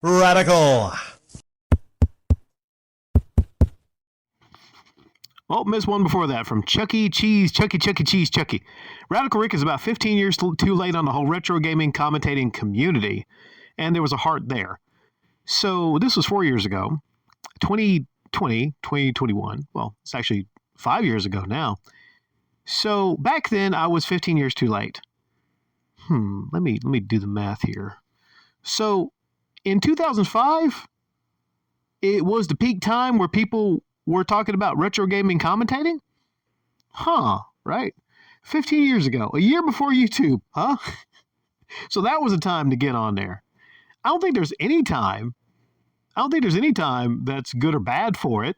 Radical. Oh, missed one before that from Chucky Cheese, Chucky Cheese, Chucky. Radical Rick is about 15 years too late on the whole retro gaming commentating community, and there was a heart there. So this was 4 years ago, 2021. Well, it's actually 5 years ago now. So back then I was 15 years too late. Let me do the math here. So in 2005, it was the peak time where people were talking about retro gaming commentating? Right? 15 years ago, a year before YouTube, huh? So that was a time to get on there. I don't think there's any time that's good or bad for it.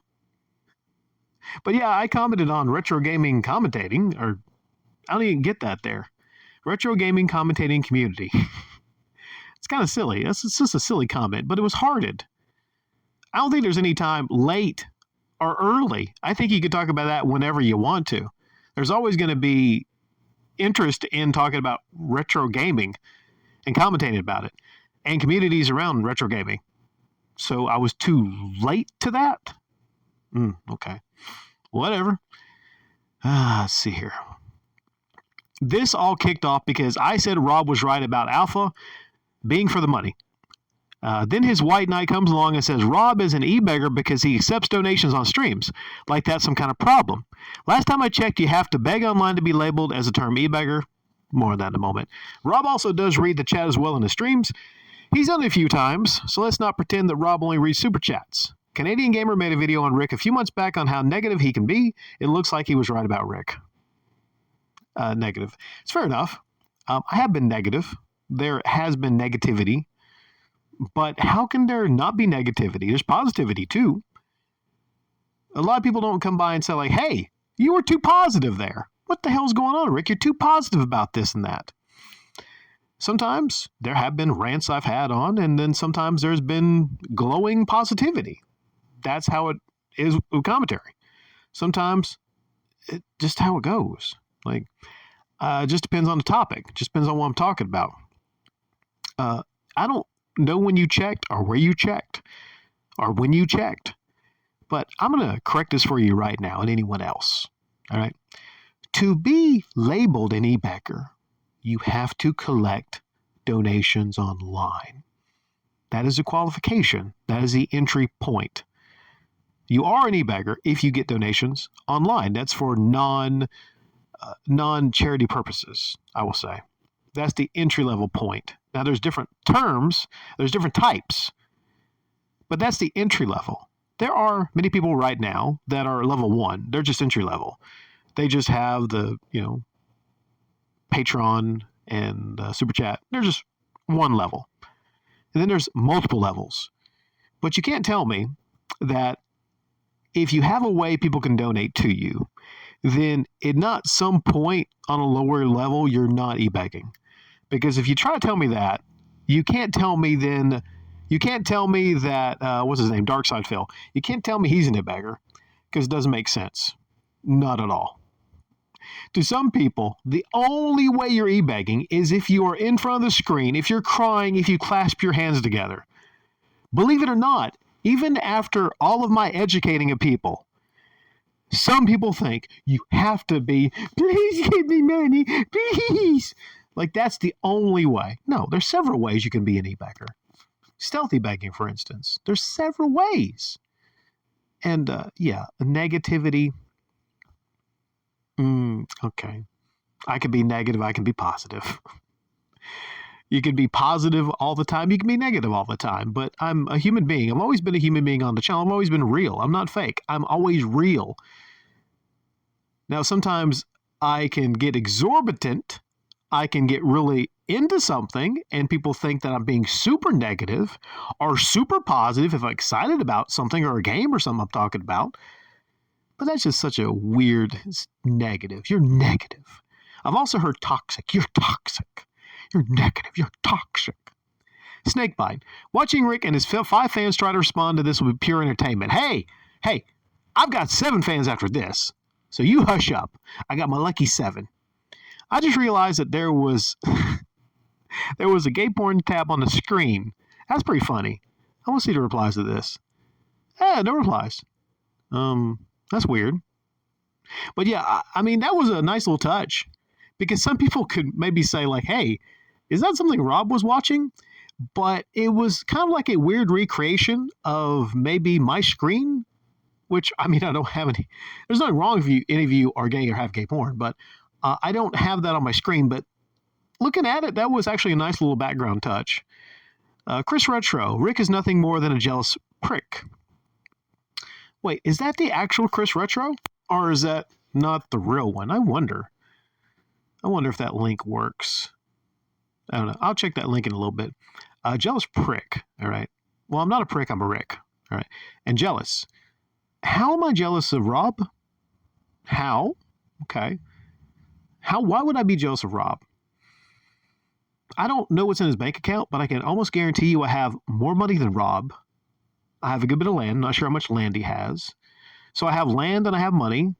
But yeah, I commented on retro gaming commentating, or I don't even get that there. Retro gaming commentating community. It's kind of silly. It's just a silly comment, but it was hearted. I don't think there's any time late or early. I think you could talk about that whenever you want to. There's always going to be interest in talking about retro gaming and commentating about it and communities around retro gaming. So I was too late to that? Okay. Whatever. Let's see here. This all kicked off because I said Rob was right about Alpha being for the money. Then his white knight comes along and says Rob is an e-beggar because he accepts donations on streams. Like that's some kind of problem. Last time I checked, you have to beg online to be labeled as a term e-beggar. More on that in a moment. Rob also does read the chat as well in his streams. He's done it a few times, so let's not pretend that Rob only reads super chats. Canadian Gamer made a video on Rick a few months back on how negative he can be. It looks like he was right about Rick. Negative. It's fair enough. I have been negative. There has been negativity. But how can there not be negativity? There's positivity too. A lot of people don't come by and say like, hey, you were too positive there. What the hell's going on, Rick? You're too positive about this and that. Sometimes there have been rants I've had on, and then sometimes there's been glowing positivity. That's how it is with commentary. Sometimes it's just how it goes. Like, it just depends on the topic. It just depends on what I'm talking about. I don't know when you checked or where you checked or when you checked, but I'm going to correct this for you right now and anyone else. All right. To be labeled an e-beggar, you have to collect donations online. That is a qualification. That is the entry point. You are an e-beggar if you get donations online. That's for non-charity purposes, I will say. That's the entry-level point. Now, there's different terms. There's different types. But that's the entry level. There are many people right now that are level 1. They're just entry level. They just have the, Patreon and Super Chat. They're just one level. And then there's multiple levels. But you can't tell me that if you have a way people can donate to you, then at not some point on a lower level, you're not e-begging. Because if you try to tell me that, you can't tell me that, what's his name, Darkside Phil. You can't tell me he's an e-beggar because it doesn't make sense. Not at all. To some people, the only way you're e-begging is if you are in front of the screen, if you're crying, if you clasp your hands together. Believe it or not, even after all of my educating of people, some people think you have to be, please give me money, please. Like that's the only way. No, there's several ways you can be an e-beggar. Stealthy begging, for instance. There's several ways. And negativity. Okay. I can be negative. I can be positive. You can be positive all the time. You can be negative all the time. But I'm a human being. I've always been a human being on the channel. I've always been real. I'm not fake. I'm always real. Now, sometimes I can get exorbitant. I can get really into something and people think that I'm being super negative or super positive if I'm excited about something or a game or something I'm talking about. But that's just such a weird negative. You're negative. I've also heard toxic. You're toxic. You're negative. You're toxic. Snakebite. Watching Rick and his 5 fans try to respond to this will be pure entertainment. Hey, I've got 7 fans after this. So you hush up. I got my lucky 7. I just realized that there was a gay porn tab on the screen. That's pretty funny. I want to see the replies to this. No replies. That's weird. But yeah, I mean, that was a nice little touch because some people could maybe say, like, hey, is that something Rob was watching? But it was kind of like a weird recreation of maybe my screen, which, I mean, I don't have any. There's nothing wrong if any of you are gay or have gay porn, but I don't have that on my screen. But looking at it, that was actually a nice little background touch. Chris Retro, Rick is nothing more than a jealous prick. Wait, is that the actual Chris Retro? Or is that not the real one? I wonder if that link works. I don't know. I'll check that link in a little bit. Jealous prick. All right. Well, I'm not a prick. I'm a Rick. All right. And jealous. How am I jealous of Rob? How? Okay. Why would I be jealous of Rob? I don't know what's in his bank account, but I can almost guarantee you I have more money than Rob. I have a good bit of land. Not sure how much land he has. So I have land and I have money.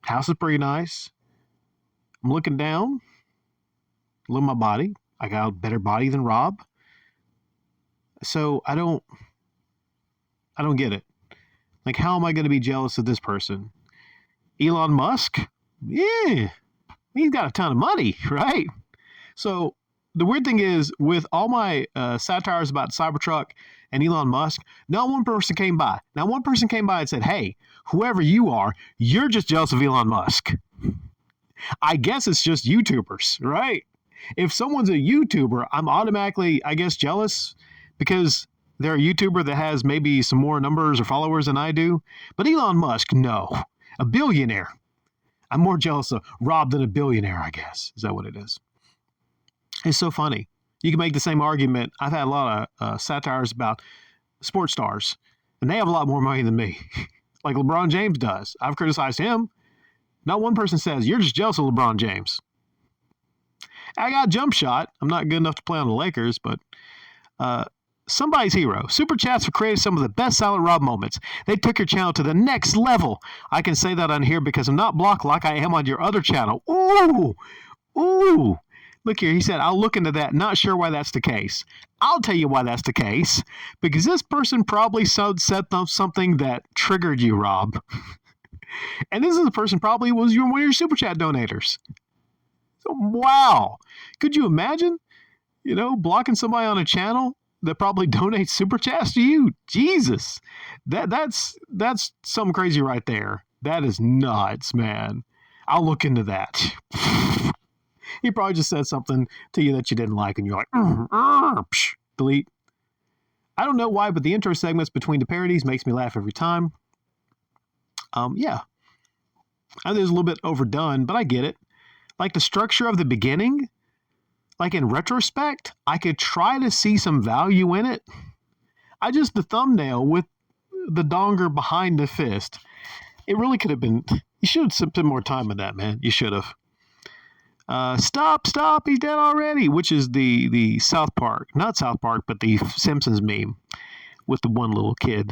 House is pretty nice. I'm looking down. Look at my body. I got a better body than Rob. So I don't get it. Like, how am I going to be jealous of this person? Elon Musk? Yeah. He's got a ton of money, right? So the weird thing is, with all my satires about Cybertruck and Elon Musk, not one person came by. Not one person came by and said, hey, whoever you are, you're just jealous of Elon Musk. I guess it's just YouTubers, right? If someone's a YouTuber, I'm automatically, I guess, jealous because they're a YouTuber that has maybe some more numbers or followers than I do. But Elon Musk, no. A billionaire. I'm more jealous of Rob than a billionaire, I guess. Is that what it is? It's so funny. You can make the same argument. I've had a lot of satires about sports stars, and they have a lot more money than me, like LeBron James does. I've criticized him. Not one person says, you're just jealous of LeBron James. I got a jump shot. I'm not good enough to play on the Lakers, but somebody's hero. Super chats have created some of the best Silent Rob moments. They took your channel to the next level. I can say that on here because I'm not blocked like I am on your other channel. Ooh. Look here, he said, I'll look into that. Not sure why that's the case. I'll tell you why that's the case. Because this person probably said something that triggered you, Rob. And this is the person probably was one of your Super Chat donators. So, wow. Could you imagine, blocking somebody on a channel that probably donates Super Chats to you? Jesus. That's something crazy right there. That is nuts, man. I'll look into that. He probably just said something to you that you didn't like, and you're like, delete. I don't know why, but the intro segments between the parodies makes me laugh every time. Yeah. I think it's a little bit overdone, but I get it. Like the structure of the beginning, like in retrospect, I could try to see some value in it. The thumbnail with the donger behind the fist, it really could have been, you should have spent more time on that, man. You should have. Stop, he's dead already, which is the South Park, not South Park, but the Simpsons meme with the one little kid,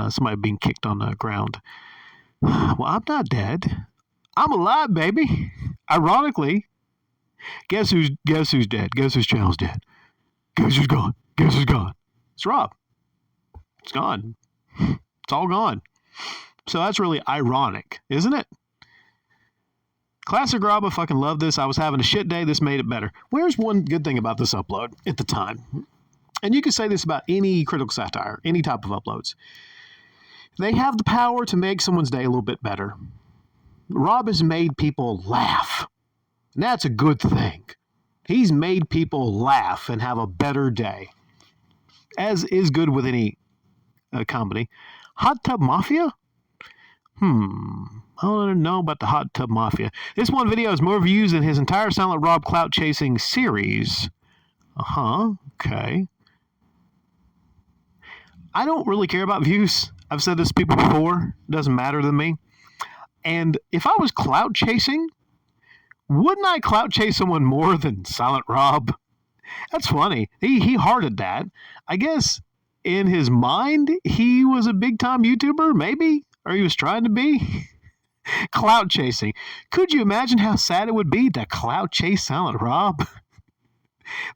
somebody being kicked on the ground. Well, I'm not dead. I'm alive, baby. Ironically, guess who's dead? Guess whose channel's dead? Guess who's gone? It's Rob. It's gone. It's all gone. So that's really ironic, isn't it? Classic Rob, I fucking love this. I was having a shit day. This made it better. Where's one good thing about this upload at the time? And you can say this about any critical satire, any type of uploads. They have the power to make someone's day a little bit better. Rob has made people laugh. And that's a good thing. He's made people laugh and have a better day. As is good with any comedy. Hot Tub Mafia? I don't know about the Hot Tub Mafia. This one video has more views than his entire Silent Rob clout chasing series. Okay. I don't really care about views. I've said this to people before. It doesn't matter to me. And if I was clout chasing, wouldn't I clout chase someone more than Silent Rob? That's funny. He hearted that. I guess in his mind, he was a big-time YouTuber, maybe? Or he was trying to be? Clout chasing. Could you imagine how sad it would be to clout chase Silent Rob?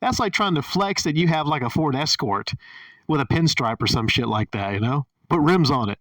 That's like trying to flex that you have like a Ford Escort with a pinstripe or some shit like that, you know? Put rims on it.